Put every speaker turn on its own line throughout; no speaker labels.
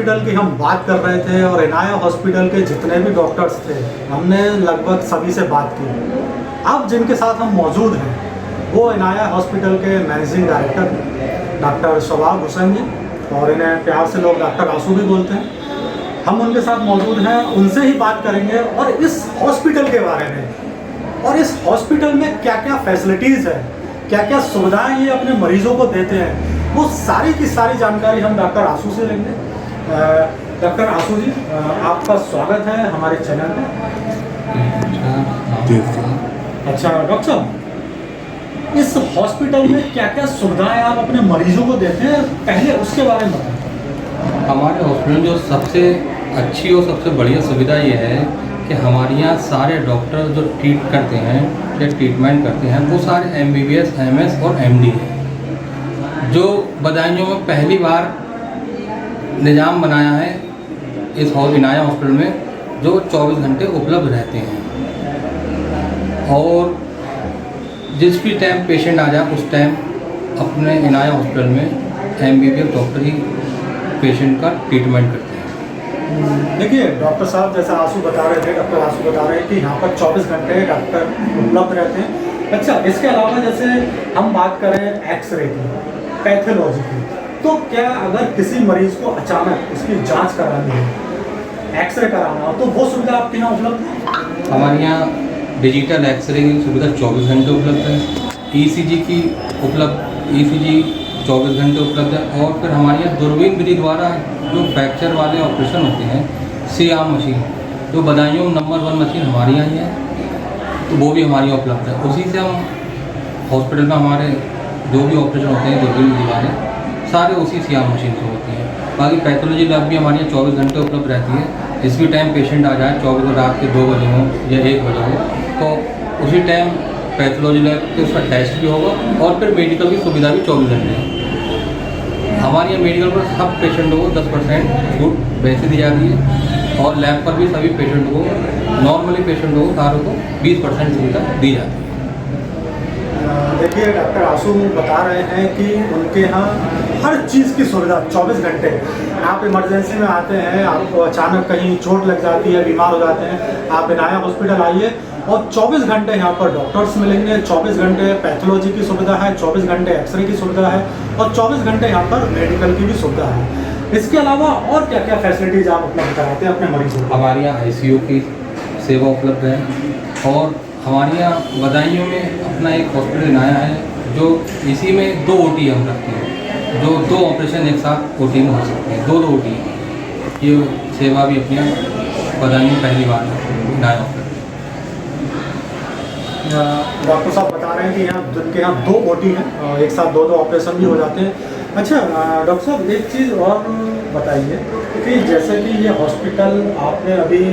Hospital की हम बात कर रहे थे और इनाया हॉस्पिटल के जितने भी डॉक्टर्स थे हमने लगभग सभी से बात की। अब जिनके साथ हम मौजूद हैं वो इनाया हॉस्पिटल के मैनेजिंग डायरेक्टर डॉक्टर शबाब हुसैन जी, और इन्हें प्यार से लोग डॉक्टर आंसू भी बोलते हैं। हम उनके साथ मौजूद हैं, उनसे ही बात करेंगे और इस हॉस्पिटल के बारे में और इस हॉस्पिटल में क्या क्या फैसिलिटीज़ है, क्या क्या सुविधाएं ये अपने मरीजों को देते हैं, वो सारी की सारी जानकारी हम डॉक्टर आंसू से लेंगे। डॉक्टर आंसू जी, आपका स्वागत है हमारे चैनल में। अच्छा डॉक्टर साहब, इस हॉस्पिटल में क्या क्या सुविधाएं आप अपने मरीजों को देते हैं, पहले उसके बारे में बताएं।
हमारे हॉस्पिटल में जो सबसे अच्छी और सबसे बढ़िया सुविधा ये है कि हमारे यहाँ सारे डॉक्टर जो ट्रीट करते हैं या ट्रीटमेंट करते हैं वो सारे MBBS, MS और MD हैं, जो बदायूं में पहली बार निज़ाम बनाया है इस इनाया हॉस्पिटल में, जो 24 घंटे उपलब्ध रहते हैं और जिस भी टाइम पेशेंट आ जाए उस टाइम अपने इनाया हॉस्पिटल में MBBS डॉक्टर ही पेशेंट का ट्रीटमेंट करते हैं।
देखिए डॉक्टर साहब, जैसा आंसू बता रहे थे, डॉक्टर आंसू बता रहे हैं कि यहाँ पर 24 घंटे डॉक्टर उपलब्ध रहते हैं। अच्छा, इसके अलावा जैसे हम बात करें एक्सरे की, पैथोलॉजी की, तो क्या अगर किसी मरीज को अचानक उसकी जांच करानी है, एक्सरे कराना हो, तो वो सुविधा आपके यहाँ उपलब्ध है?
हमारे यहाँ डिजिटल एक्सरे की सुविधा 24 घंटे उपलब्ध है, ECG की ECG 24 घंटे उपलब्ध है, और फिर हमारे यहाँ दूरबीन विधि द्वारा जो फ्रैक्चर वाले ऑपरेशन होते हैं, CR मशीन, जो बदायूं नंबर 1 मशीन हमारे यहाँ ही है, तो वो भी हमारे यहाँ उपलब्ध है। उसी से हम हॉस्पिटल में हमारे जो भी ऑपरेशन होते हैं दूरबीन विधि वाले सारे उसी CR मशीन से होते हैं। बाकी पैथोलॉजी लैब भी हमारे यहाँ 24 घंटे उपलब्ध रहती है। जिस भी टाइम पेशेंट आ जाए, 24 रात के 2 बजे हो या 1 बजे हो, तो उसी टाइम पैथोलॉजी लैब पे उसका टेस्ट भी होगा और फिर मेडिकल की सुविधा भी 24 घंटे है। हमारे यहाँ मेडिकल पर सब पेशेंटों को 10% छूट वैसे दी जाती है और लैब पर भी सभी पेशेंटों को, नॉर्मली पेशेंटों को सारों को 20% सुविधा दी जाती है।
देखिए डॉक्टर आंसू बता रहे हैं कि उनके यहाँ हर चीज़ की सुविधा 24 घंटे। आप इमरजेंसी में आते हैं, आपको अचानक कहीं चोट लग जाती है, बीमार हो जाते हैं, आप इनाया हॉस्पिटल आइए और 24 घंटे यहाँ पर डॉक्टर्स मिलेंगे, 24 घंटे पैथोलॉजी की सुविधा है, 24 घंटे एक्सरे की सुविधा है और 24 घंटे यहाँ पर मेडिकल की भी सुविधा है। इसके अलावा और क्या क्या फैसिलिटीज़ आप उपलब्ध कराते हैं अपने मरीजों को? हमारे
यहाँ ICU की सेवा उपलब्ध है और हमारे यहाँ बदायूं में अपना एक हॉस्पिटल बनाया है, जो इसी में 2 OT हम रखते हैं, जो 2 ऑपरेशन एक साथ OT में हो सकते हैं, 2 OT। ये सेवा भी अपने बदायूं पहली बार बनाया हॉस्पिटल।
डॉक्टर साहब बता रहे हैं कि जिनके यहाँ 2 OT हैं, एक साथ 2 ऑपरेशन भी हो जाते हैं। अच्छा डॉक्टर साहब, एक चीज़ और बताइए कि जैसे कि ये हॉस्पिटल आपने अभी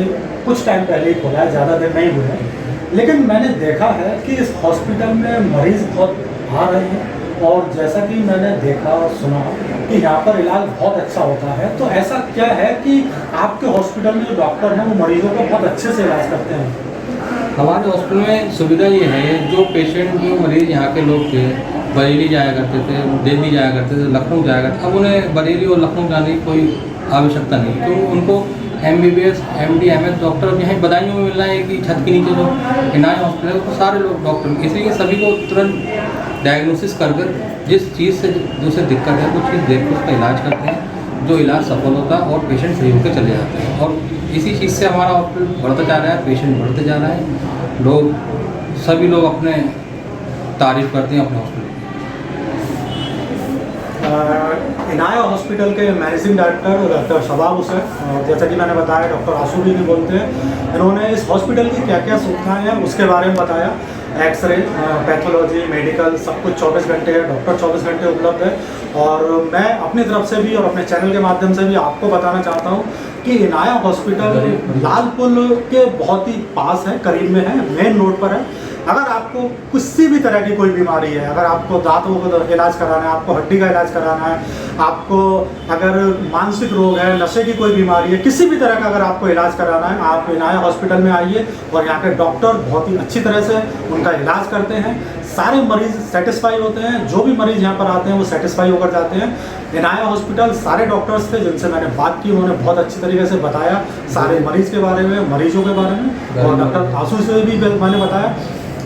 कुछ टाइम पहले ही खोला है, ज़्यादा दिन नहीं हुए हैं, लेकिन मैंने देखा है कि इस हॉस्पिटल में मरीज़ बहुत आ रहे हैं और जैसा कि मैंने देखा और सुना कि यहाँ पर इलाज बहुत अच्छा होता है, तो ऐसा क्या है कि आपके हॉस्पिटल में जो डॉक्टर हैं वो मरीज़ों को बहुत अच्छे से इलाज करते हैं?
हमारे हॉस्पिटल में सुविधा ये है, जो पेशेंट जो मरीज़ यहाँ के लोग थे, बरेली जाया करते थे, दिल्ली जाया करते थे, लखनऊ जाया करते थे, अब उन्हें बरेली और लखनऊ जाने की कोई आवश्यकता नहीं, क्योंकि उनको MBBS, MD, MS डॉक्टर यहाँ बदायूं में मिलना है कि छत के नीचे जो इनाया हॉस्पिटल है तो सारे लोग डॉक्टर, इसलिए सभी को तुरंत डायग्नोसिस कर जिस चीज़ से जो उसे दिक्कत है वो चीज़ देख कर उसका इलाज करते हैं, जो इलाज सफल होता है और पेशेंट सही होकर चले जाते हैं। और इसी चीज़ से हमारा हॉस्पिटल बढ़ता जा रहा है, पेशेंट बढ़ते जा रहा है, लोग सभी लोग अपने तारीफ़ करते हैं अपने हॉस्पिटल।
इनाया हॉस्पिटल के मैनेजिंग डायरेक्टर डॉक्टर शबाब हुसैन, जैसा कि मैंने बताया डॉक्टर आंसू भी बोलते हैं, इन्होंने इस हॉस्पिटल की क्या क्या सुविधाएं हैं उसके बारे में बताया। एक्सरे, पैथोलॉजी, मेडिकल सब कुछ 24 घंटे है, डॉक्टर 24 घंटे उपलब्ध है। और मैं अपनी तरफ से भी और अपने चैनल के माध्यम से भी आपको बताना चाहता हूँ कि इनाया हॉस्पिटल लाल पुल के बहुत ही पास है, करीब में है, मेन रोड पर है। अगर आपको किसी भी तरह की कोई बीमारी है, अगर आपको दांतों का इलाज कराना है, आपको हड्डी का इलाज कराना है, आपको अगर मानसिक रोग है, नशे की कोई बीमारी है, किसी भी तरह का अगर आपको इलाज कराना है, आप इनाया हॉस्पिटल में आइए और यहाँ के डॉक्टर बहुत ही अच्छी तरह से उनका इलाज करते हैं। सारे मरीज सेटिस्फाई होते हैं, जो भी मरीज यहाँ पर आते हैं वो सेटिस्फाई होकर जाते हैं। इनाया हॉस्पिटल सारे डॉक्टर्स थे जिनसे मैंने बात की, उन्होंने बहुत अच्छी तरीके से बताया सारे मरीज के बारे में, मरीजों के बारे में, और डॉक्टर आशु से भी मैंने बताया।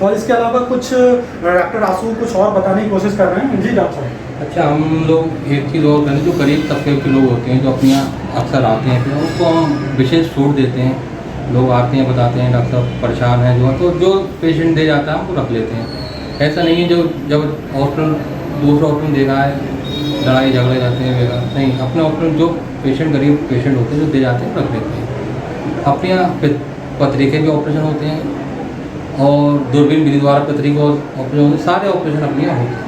और इसके अलावा कुछ डॉक्टर आशु कुछ और बताने की कोशिश कर रहे हैं। जी डॉक्टर साहब।
अच्छा, हम लोग एक चीज़ और करें, जो गरीब तबके के लोग होते हैं जो अपने यहाँ अक्सर आते हैं, फिर उनको हम विशेष छूट देते हैं। लोग आते हैं, बताते हैं डॉक्टर साहब परेशान हैं जो, तो जो पेशेंट दे जाता है हमको रख लेते हैं। ऐसा नहीं है जो जब हॉस्पिटल दूसरा हॉस्पिटल देखा है लड़ाई झगड़े जाते हैं बेकार, नहीं, अपने हॉस्पिटल जो पेशेंट गरीब पेशेंट होते हैं जो दे जाते हैं रख लेते हैं। अपने यहाँ पथरी के भी ऑपरेशन होते हैं और दूरबीन विधि द्वारा पथरी को ऑपरेशन होते हैं, सारे ऑपरेशन अपने यहाँ होते हैं।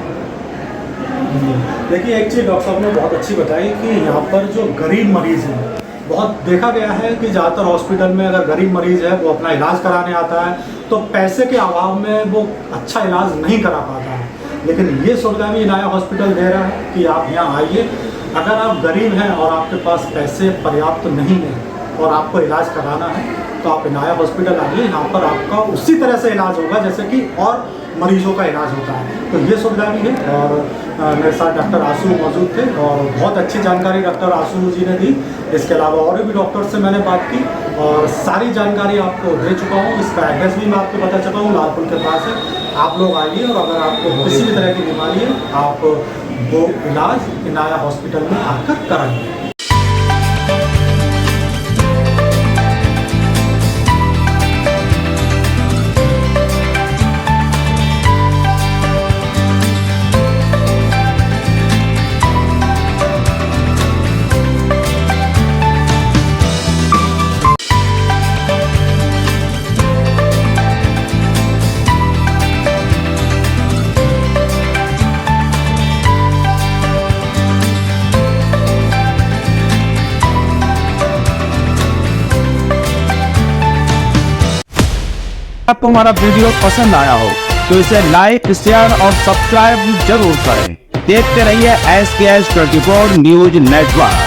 देखिए एक चीज़ डॉक्टर साहब ने बहुत अच्छी बताई कि यहाँ पर जो गरीब मरीज़ हैं, बहुत देखा गया है कि ज़्यादातर हॉस्पिटल में अगर गरीब मरीज़ है वो अपना इलाज कराने आता है तो पैसे के अभाव में वो अच्छा इलाज नहीं करा पाता है। लेकिन ये सुविधा भी इनाया हॉस्पिटल दे रहा है कि आप यहाँ आइए, अगर आप गरीब हैं और आपके पास पैसे पर्याप्त नहीं हैं और आपको इलाज कराना है तो आप इनाया हॉस्पिटल आइए, यहाँ पर आपका उसी तरह से इलाज होगा जैसे कि और मरीजों का इलाज होता है। तो ये सुविधा भी है। और मेरे साथ डॉक्टर आशु मौजूद थे और बहुत अच्छी जानकारी डॉक्टर आशु जी ने दी। इसके अलावा और भी डॉक्टर से मैंने बात की और सारी जानकारी आपको दे चुका हूँ। इसका एड्रेस भी मैं आपको बता चुका हूँ, लाल पुल के पास है। आप लोग आइए और अगर आपको किसी भी तरह की बीमारी है आप वो इलाज इनाया हॉस्पिटल में आकर कराइए।
आपको हमारा वीडियो पसंद आया हो तो इसे लाइक, शेयर और सब्सक्राइब जरूर करें। देखते रहिए SKS 24 न्यूज नेटवर्क।